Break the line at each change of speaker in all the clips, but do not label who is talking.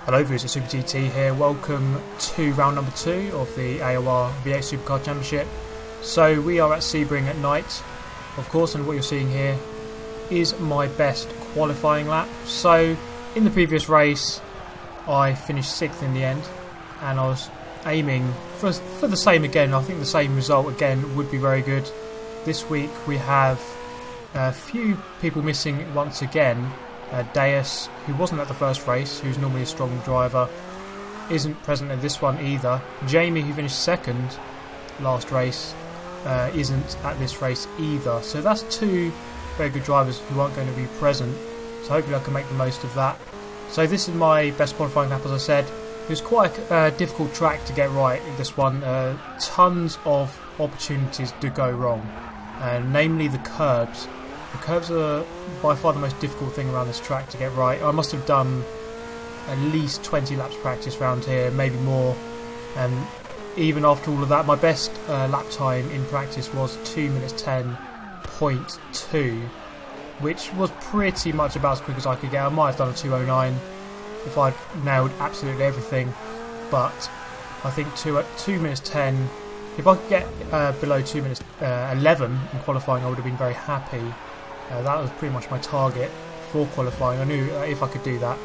Hello viewers, it's Super GT here. Welcome to round number 2 of the AOR V8 Supercar Championship. So we are at Sebring at night, of course, and what you're seeing here is my best qualifying lap. So in the previous race I finished 6th in the end, and I was aiming for the same again. I think the same result again would be very good. This week we have a few people missing once again. Deus, who wasn't at the first race, who's normally a strong driver, isn't present at this one either. Jamie, who finished 2nd last race, isn't at this race either. So that's two very good drivers who aren't going to be present. So hopefully I can make the most of that. So this is my best qualifying lap, as I said. It was quite a difficult track to get right in this one. Tons of opportunities to go wrong, namely the curbs. The curbs are by far the most difficult thing around this track to get right. I must have done at least 20 laps practice around here, maybe more. And even after all of that, my best lap time in practice was 2 minutes 10.2, which was pretty much about as quick as I could get. I might have done a 2:09 if I'd nailed absolutely everything, but I think 2 minutes 10. If I could get below 2 minutes 11 in qualifying, I would have been very happy. That was pretty much my target for qualifying. I knew if I could do that,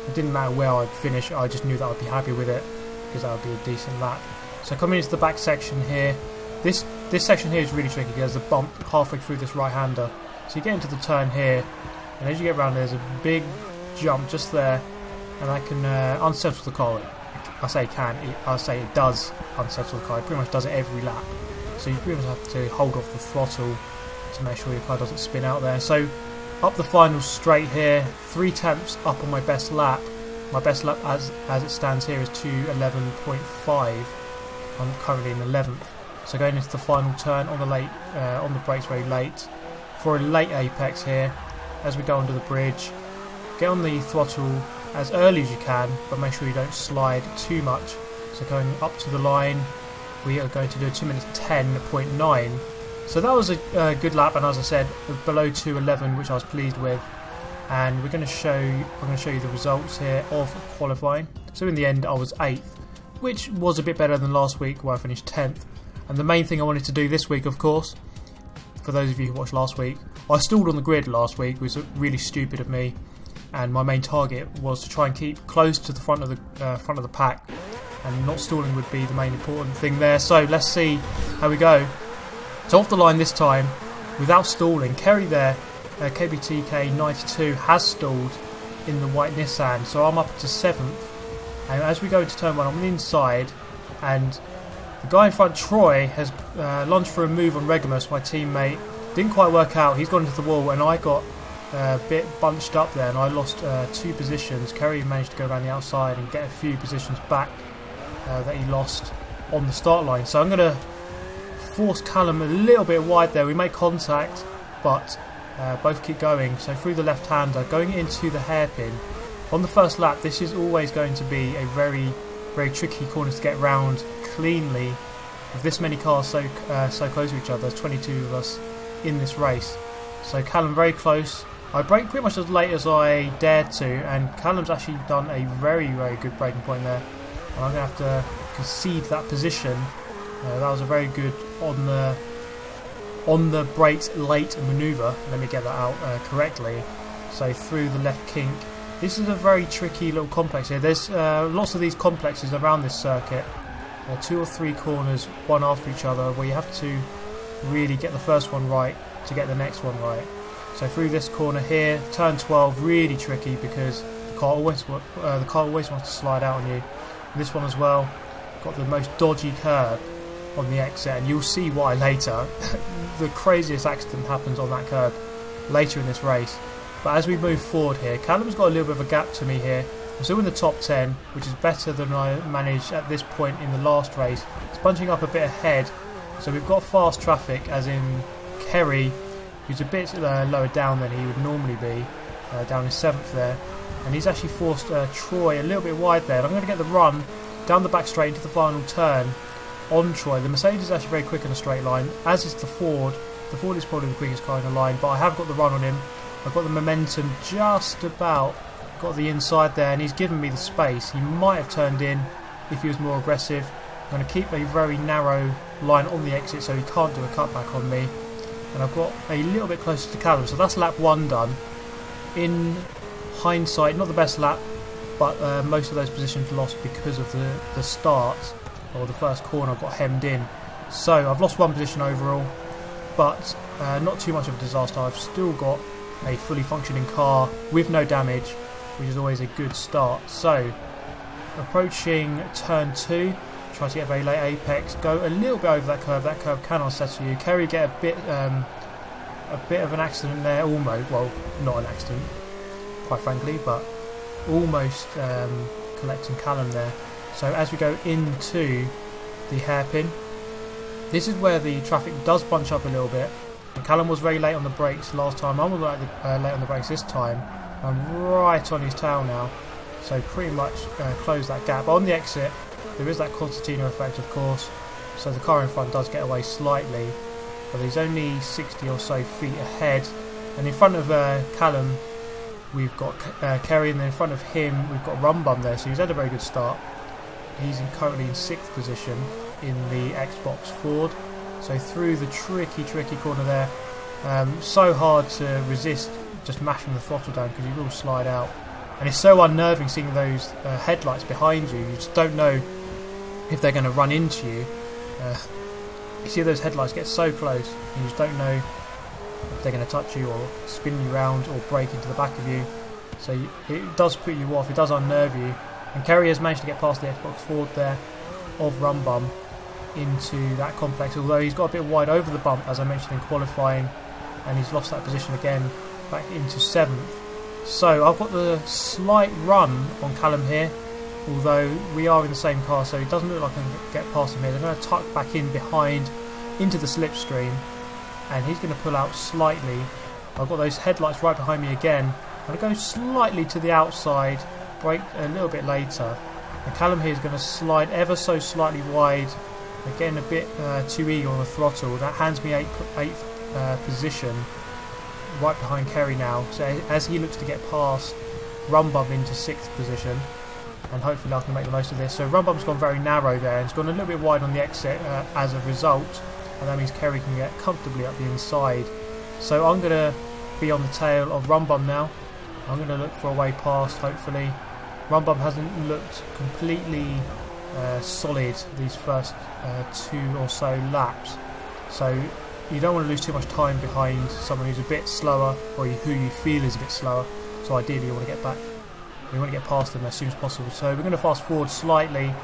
it didn't matter where I'd finish, I just knew that I'd be happy with it, because that would be a decent lap. So coming into the back section here, this section here is really tricky. There's a bump halfway through this right-hander. So you get into the turn here, and as you get around there's a big jump just there, and that can unsettle the car. I say it does unsettle the car. It pretty much does it every lap. So you pretty much have to hold off the throttle to make sure your car doesn't spin out there. So up the final straight here, 3 tenths up on my best lap. My best lap as it stands here is 2:11.5. I'm currently in 11th. So going into the final turn on the brakes very late for a late apex here. As we go under the bridge, get on the throttle as early as you can, but make sure you don't slide too much. So going up to the line, we are going to do a 2 minutes 10.9. So that was a good lap, and as I said, below 2:11, which I was pleased with. And I'm going to show you the results here of qualifying. So in the end, I was 8th, which was a bit better than last week, where I finished 10th. And the main thing I wanted to do this week, of course, for those of you who watched last week, I stalled on the grid last week, which was really stupid of me. And my main target was to try and keep close to the front of the pack, and not stalling would be the main important thing there. So let's see how we go. So off the line this time, without stalling, Kerry there, KBTK92, has stalled in the white Nissan, so I'm up to 7th. And as we go into turn 1, I'm on the inside, and the guy in front, Troy, has launched for a move on Regamus, my teammate. Didn't quite work out, he's gone into the wall, and I got a bit bunched up there, and I lost 2 positions. Kerry managed to go around the outside and get a few positions back that he lost on the start line. So I'm going to force Callum a little bit wide there. We make contact, but both keep going. So through the left-hander, going into the hairpin. On the first lap, this is always going to be a very, very tricky corner to get round cleanly. With this many cars so close to each other, there's 22 of us in this race. So Callum very close. I brake pretty much as late as I dared to, and Callum's actually done a very, very good braking point there. And I'm going to have to concede that position. That was a very good on the brakes late manoeuvre. Let me get that out correctly. So through the left kink. This is a very tricky little complex here. There's lots of these complexes around this circuit. 2 or 3 corners, one after each other, where you have to really get the first one right to get the next one right. So through this corner here, turn 12, really tricky because the car always wants to slide out on you. This one as well, got the most dodgy curb on the exit, and you'll see why later. The craziest accident happens on that curb later in this race. But as we move forward here, Callum's got a little bit of a gap to me here. I'm still in the top 10, which is better than I managed at this point in the last race. It's bunching up a bit ahead, so we've got fast traffic, as in Kerry, who's a bit lower down than he would normally be, down in 7th there. And he's actually forced Troy a little bit wide there. And I'm going to get the run down the back straight into the final turn on Troy. The Mercedes is actually very quick in a straight line, as is the Ford. The Ford is probably the quickest car in the line, but I have got the run on him. I've got the momentum just about got the inside there, and he's given me the space. He might have turned in if he was more aggressive. I'm going to keep a very narrow line on the exit so he can't do a cutback on me. And I've got a little bit closer to Callum, so that's lap 1 done. In hindsight, not the best lap, but most of those positions lost because of the start, or the first corner got hemmed in. So I've lost 1 position overall, but not too much of a disaster. I've still got a fully functioning car with no damage, which is always a good start. So approaching turn 2, try to get a very late apex, go a little bit over that curve. That curve can unsettle you. Kerry get a bit of an accident there, almost. Well, not an accident, quite frankly, but almost collecting Callum there. So as we go into the hairpin, this is where the traffic does bunch up a little bit. And Callum was very late on the brakes last time. I'm late on the brakes this time. I'm right on his tail now, so pretty much close that gap. On the exit, there is that concertina effect, of course, so the car in front does get away slightly, but he's only 60 or so feet ahead. And in front of Callum, we've got Kerry, and then in front of him, we've got Rumbum there, so he's had a very good start. He's currently in 6th position in the Xbox Ford. So through the tricky corner there, so hard to resist just mashing the throttle down because you will slide out. And it's so unnerving seeing those headlights behind you. You just don't know if they're going to run into you. You see those headlights get so close, and you just don't know if they're going to touch you or spin you round or break into the back of you. So it does put you off, it does unnerve you. And Kerry has managed to get past the Xbox Ford there of Rumbum into that complex, although he's got a bit wide over the bump, as I mentioned in qualifying, and he's lost that position again back into 7th. So I've got the slight run on Callum here, although we are in the same car, so it doesn't look like I can get past him here. They're going to tuck back in behind into the slipstream, and he's going to pull out slightly. I've got those headlights right behind me again. I'm going to go slightly to the outside, brake a little bit later, and Callum here is going to slide ever so slightly wide. They're getting a bit too eager on the throttle. That hands me 8th position, right behind Kerry now. So as he looks to get past Rumbum into 6th position, and hopefully I can make the most of this. So Rumbum's gone very narrow there, and it's gone a little bit wide on the exit as a result, and that means Kerry can get comfortably up the inside. So I'm going to be on the tail of Rumbum now. I'm going to look for a way past, hopefully. Rumbum hasn't looked completely solid these first 2 or so laps, so you don't want to lose too much time behind someone who's a bit slower, or who you feel is a bit slower. So ideally you want to get back, you want to get past them as soon as possible. So we're going to fast forward slightly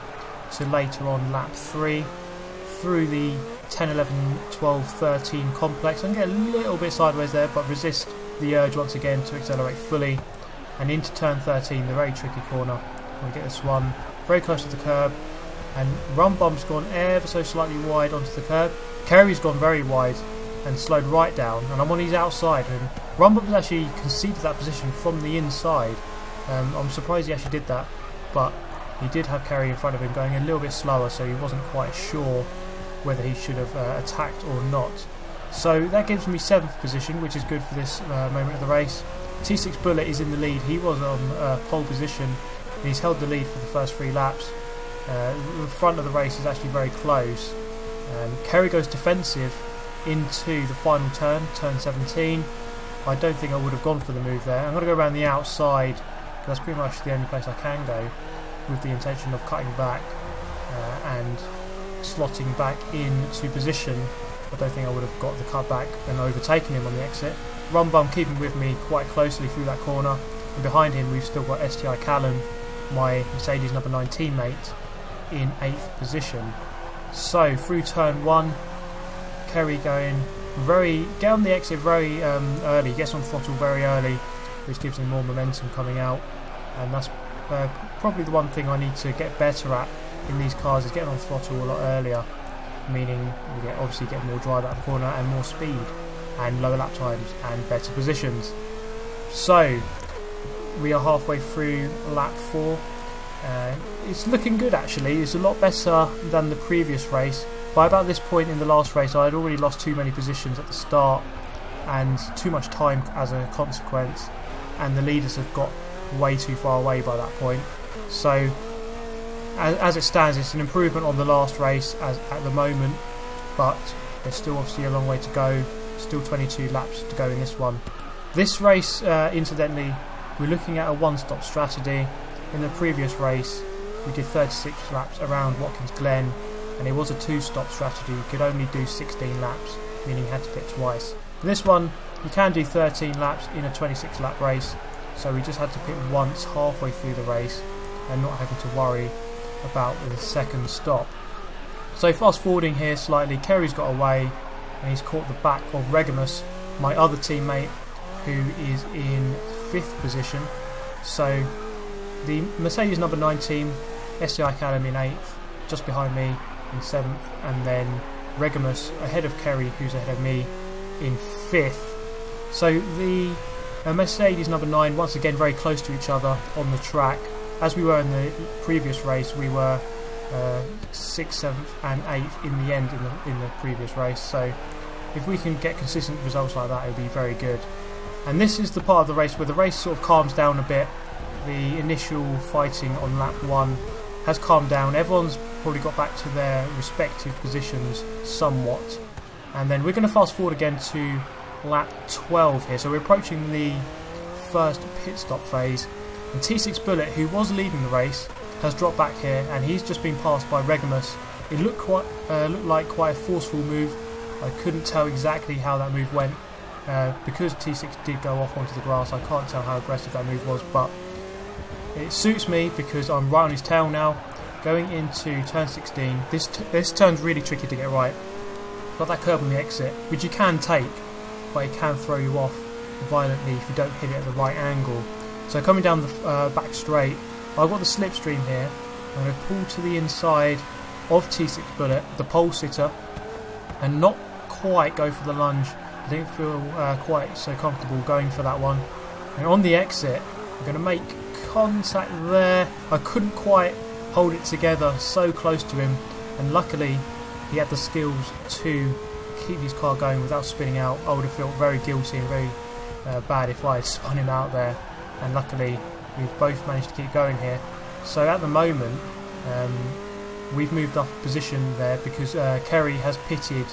to later on lap 3 through the 10, 11, 12, 13 complex. I'm going to get a little bit sideways there, but resist the urge once again to accelerate fully, and into turn 13, the very tricky corner. I'm going to get this one very close to the curb, and Rumbum's gone ever so slightly wide onto the curb. Kerry's gone very wide and slowed right down, and I'm on his outside, and Rumbum's actually conceded that position from the inside. I'm surprised he actually did that, but he did have Kerry in front of him going a little bit slower, so he wasn't quite sure whether he should have attacked or not. So that gives me 7th position, which is good for this moment of the race. T6 Bullet is in the lead. He was on pole position, and he's held the lead for the first 3 laps. The front of the race is actually very close. Kerry goes defensive into the final turn, turn 17. I don't think I would have gone for the move there. I'm going to go around the outside, because that's pretty much the only place I can go, with the intention of cutting back and slotting back into position. I don't think I would have got the cut back and overtaken him on the exit. Rumbum keeping with me quite closely through that corner, and behind him we've still got STI Callum, my Mercedes number 9 teammate, in 8th position. So through turn 1, Kerry get on the exit very early, gets on throttle very early, which gives him more momentum coming out, and that's probably the one thing I need to get better at in these cars, is getting on throttle a lot earlier, meaning you obviously get more drive out of the corner and more speed and lower lap times and better positions. So we are halfway through lap 4. It's looking good actually. It's a lot better than the previous race. By about this point in the last race I had already lost too many positions at the start and too much time as a consequence, and the leaders have got way too far away by that point. So as it stands, it's an improvement on the last race at the moment, but there's still obviously a long way to go. Still 22 laps to go in this one. This race, incidentally, we're looking at a one-stop strategy. In the previous race, we did 36 laps around Watkins Glen, and it was a two-stop strategy. You could only do 16 laps, meaning you had to pit twice. In this one, you can do 13 laps in a 26-lap race, so we just had to pit once halfway through the race and not having to worry about the second stop. So fast forwarding here slightly, Kerry's got away and he's caught the back of Regamus, my other teammate, who is in 5th position. So the Mercedes number 9 team, STI Callum in 8th, just behind me in 7th, and then Regamus ahead of Kerry, who's ahead of me, in 5th. So the Mercedes number 9 once again very close to each other on the track. As we were in the previous race, we were 6th, 7th and 8th in the end in the previous race. So if we can get consistent results like that, it would be very good. And this is the part of the race where the race sort of calms down a bit. The initial fighting on lap 1 has calmed down. Everyone's probably got back to their respective positions somewhat. And then we're going to fast forward again to lap 12 here. So we're approaching the first pit stop phase. And T6 Bullet, who was leading the race, has dropped back here, and he's just been passed by Regamus. It looked like quite a forceful move. I couldn't tell exactly how that move went. Because T6 did go off onto the grass, I can't tell how aggressive that move was, but it suits me because I'm right on his tail now. Going into turn 16, this turn's really tricky to get right. Got that curb on the exit, which you can take, but it can throw you off violently if you don't hit it at the right angle. So coming down the back straight, I've got the slipstream here. I'm going to pull to the inside of T6 Bullet, the pole sitter, and not quite go for the lunge. I didn't feel quite so comfortable going for that one. And on the exit, I'm going to make contact there. I couldn't quite hold it together, so close to him, and luckily he had the skills to keep his car going without spinning out. I would have felt very guilty and very bad if I had spun him out there, and luckily we've both managed to keep going here. So at the moment we've moved up a position there because Kerry has pitted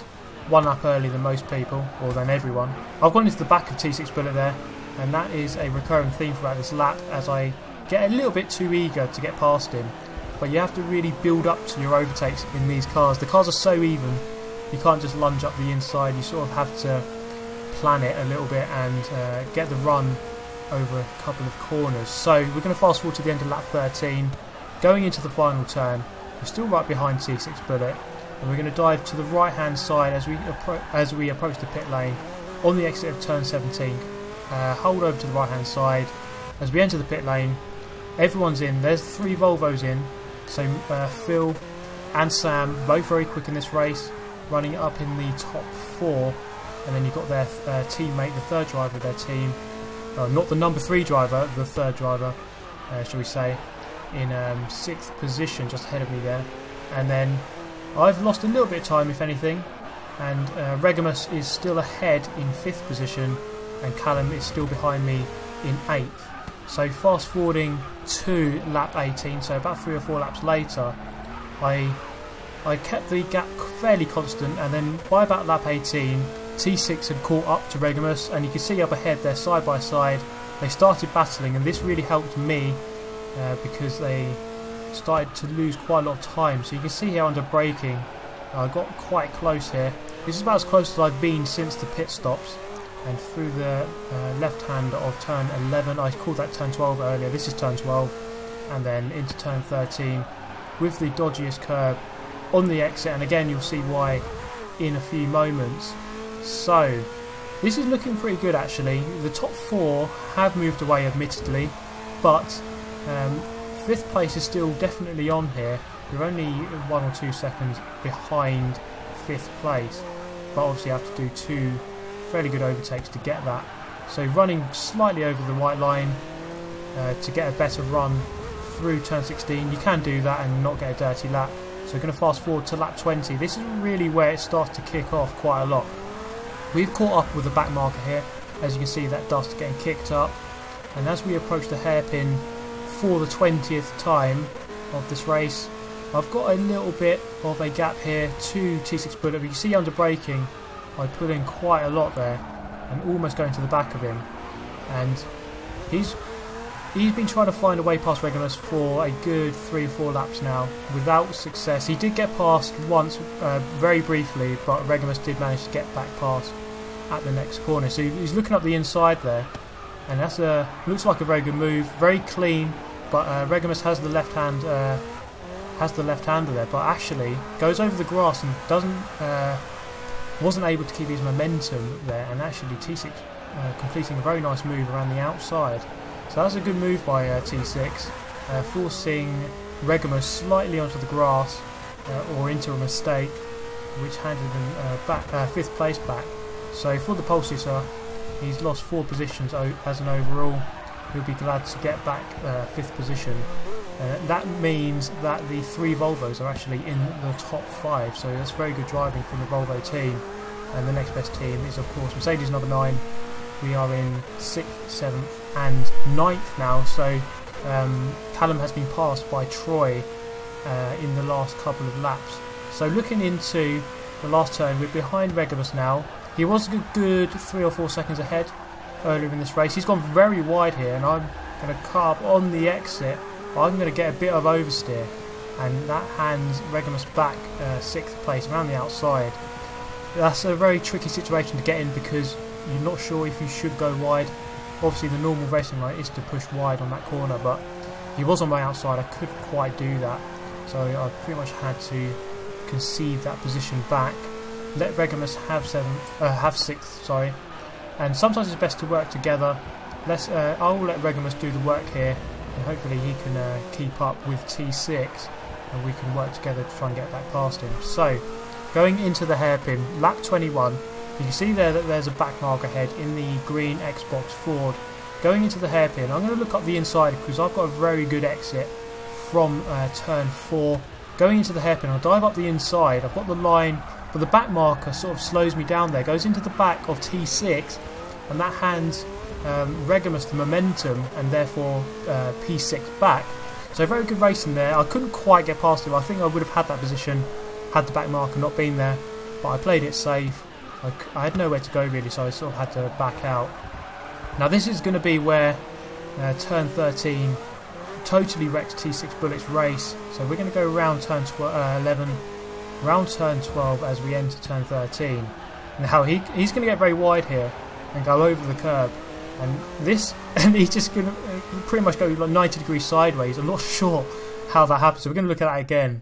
one lap earlier than most people, or than everyone. I've gone into the back of T6 Bullet there, and that is a recurring theme throughout this lap as I get a little bit too eager to get past him. But you have to really build up to your overtakes in these cars. The cars are so even, you can't just lunge up the inside. You sort of have to plan it a little bit and get the run over a couple of corners. So we're going to fast forward to the end of lap 13, going into the final turn. We're still right behind T6 Bullet, and we're going to dive to the right hand side as we approach the pit lane on the exit of turn 17. Hold over to the right hand side as we enter the pit lane. Everyone's in. There's 3 Volvos in, so Phil and Sam both very quick in this race, running up in the top 4, and then you've got their teammate, the third driver of their team, not the number 3 driver, the third driver, shall we say, in 6th position, just ahead of me there. And then I've lost a little bit of time, if anything, and Regamus is still ahead in 5th position, and Callum is still behind me in 8th. So fast forwarding to lap 18, so about 3 or 4 laps later, I kept the gap fairly constant, and then by about lap 18, T6 had caught up to Regamus, and you can see up ahead they're side by side. They started battling, and this really helped me because they started to lose quite a lot of time. So you can see here under braking, I got quite close here. This is about as close as I've been since the pit stops. And through the left hand of turn 11, I called that turn 12 earlier, this is turn 12, and then into turn 13 with the dodgiest curb on the exit, and again you'll see why in a few moments. So this is looking pretty good actually. The top 4 have moved away admittedly, but 5th place is still definitely on here. We're only 1 or 2 seconds behind 5th place, but obviously I have to do 2 fairly good overtakes to get that. So running slightly over the white line to get a better run through turn 16. You can do that and not get a dirty lap. So we're going to fast forward to lap 20. This is really where it starts to kick off quite a lot. We've caught up with the back marker here. As you can see, that dust getting kicked up. And as we approach the hairpin for the 20th time of this race, I've got a little bit of a gap here to T6 Bullet. But you see under braking, I put in quite a lot there and almost going to the back of him. And he's been trying to find a way past Regamus for a good 3 or 4 laps now without success. He did get past once very briefly, but Regamus did manage to get back past at the next corner. So he's looking up the inside there, and that's looks like a very good move, very clean. But Regamus has the left hand, left-hander there, but actually goes over the grass and wasn't able to keep his momentum there, and actually T6 completing a very nice move around the outside. So that's a good move by T6, forcing Regamus slightly onto the grass or into a mistake, which handed him back 5th place back. So for the pole sitter, he's lost 4 positions as an overall. He'll be glad to get back 5th position. That means that the 3 Volvos are actually in the top 5, so that's very good driving from the Volvo team. And the next best team is of course Mercedes number 9. We are in 6th, 7th and 9th now, so Callum has been passed by Troy in the last couple of laps. So looking into the last turn, we're behind Regamus now. He was a good 3 or 4 seconds ahead earlier in this race. He's gone very wide here, and I'm going to carb on the exit. I'm going to get a bit of oversteer, and that hands Regamus back 6th place around the outside. That's a very tricky situation to get in because you're not sure if you should go wide. Obviously the normal racing line is to push wide on that corner, but he was on my outside, I couldn't quite do that, so I pretty much had to concede that position back, let Regamus have 6th, sorry. And sometimes it's best to work together. I'll let Regamus do the work here, and hopefully he can keep up with T6, and we can work together to try and get back past him. So going into the hairpin, lap 21. You can see there that there's a back mark ahead in the green Xbox Ford. Going into the hairpin, I'm going to look up the inside because I've got a very good exit from turn 4. Going into the hairpin, I'll dive up the inside. I've got the line, but the back marker sort of slows me down there. Goes into the back of T6, and that hands Regamus the momentum, and therefore P6 back. So very good racing there. I couldn't quite get past him. I think I would have had that position had the back marker not been there, but I played it safe. I had nowhere to go really, so I sort of had to back out. Now this is going to be where turn 13 totally wrecked T6 Bullet's race. So we're going to go around turn 11, round turn 12 as we enter turn 13. Now he's going to get very wide here and go over the curb, and he's just going to pretty much go like 90 degrees sideways. I'm not sure how that happens, so we're going to look at that again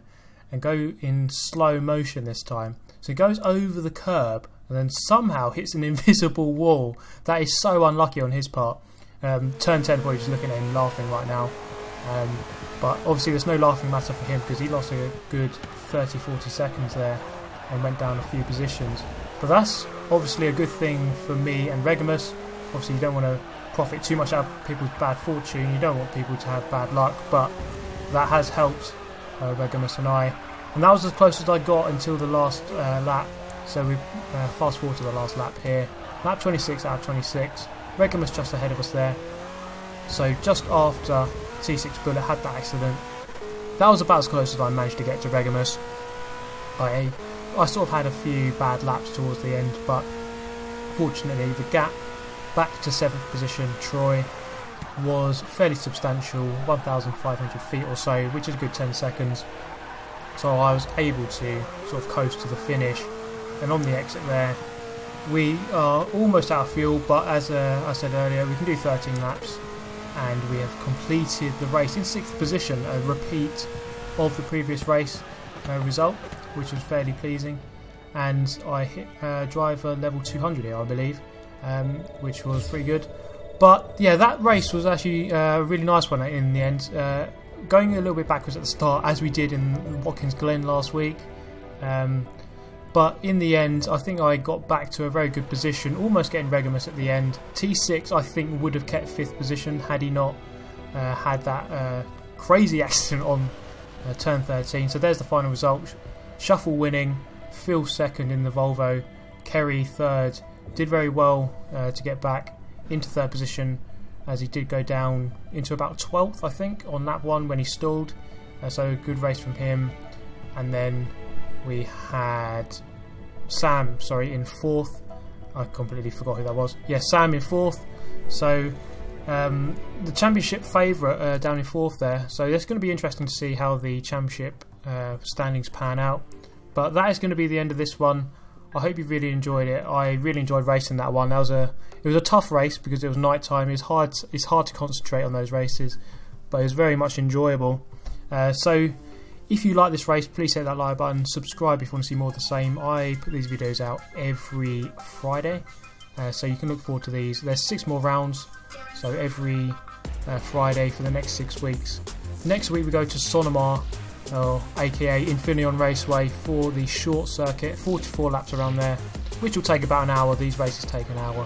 and go in slow motion this time. So he goes over the curb and then somehow hits an invisible wall. That is so unlucky on his part. Turn 10 probably just looking at him laughing right now. But obviously there's no laughing matter for him because he lost a good 30-40 seconds there and went down a few positions. But that's obviously a good thing for me and Regamus. Obviously you don't want to profit too much out of people's bad fortune. You don't want people to have bad luck, but that has helped Regamus and I. And that was as close as I got until the last lap. So we fast forward to the last lap here. Lap 26 out of 26. Regamus just ahead of us there. So just after T6 Bullet had that accident, that was about as close as I managed to get to Regamus. I sort of had a few bad laps towards the end, but fortunately the gap back to 7th position, Troy, was fairly substantial, 1,500 feet or so, which is a good 10 seconds. So I was able to sort of coast to the finish. And on the exit there, we are almost out of fuel, but as I said earlier, we can do 13 laps, and we have completed the race in 6th position, a repeat of the previous race result, which was fairly pleasing. And I hit driver level 200 here, I believe, which was pretty good. But yeah, that race was actually a really nice one in the end. Going a little bit backwards at the start, as we did in Watkins Glen last week. But in the end, I think I got back to a very good position, almost getting Regamus at the end. T6, I think, would have kept 5th position had he not had that crazy accident on turn 13. So there's the final result. Shuffle winning, Phil 2nd in the Volvo, Kerry 3rd. Did very well to get back into 3rd position. as he did go down into about 12th, I think, on lap 1 when he stalled. So a good race from him. And then we had Sam, in 4th. I completely forgot who that was. Yeah, Sam in 4th. So the championship favourite down in 4th there. So it's going to be interesting to see how the championship standings pan out. But that is going to be the end of this one. I hope you really enjoyed it. I really enjoyed racing that one. It was a tough race because it was night time. It's hard to concentrate on those races, but it was very much enjoyable. So if you like this race, please hit that like button. Subscribe if you want to see more of the same. I put these videos out every Friday, so you can look forward to these. There's 6 more rounds, so every Friday for the next 6 weeks. Next week we go to Sonoma, aka Infineon Raceway, for the short circuit, 44 laps around there, which will take about an hour. These races take an hour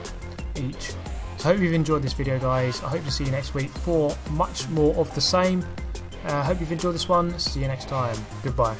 each. So I hope you've enjoyed this video, guys. I hope to see you next week for much more of the same. I hope you've enjoyed this one. See you next time. Goodbye.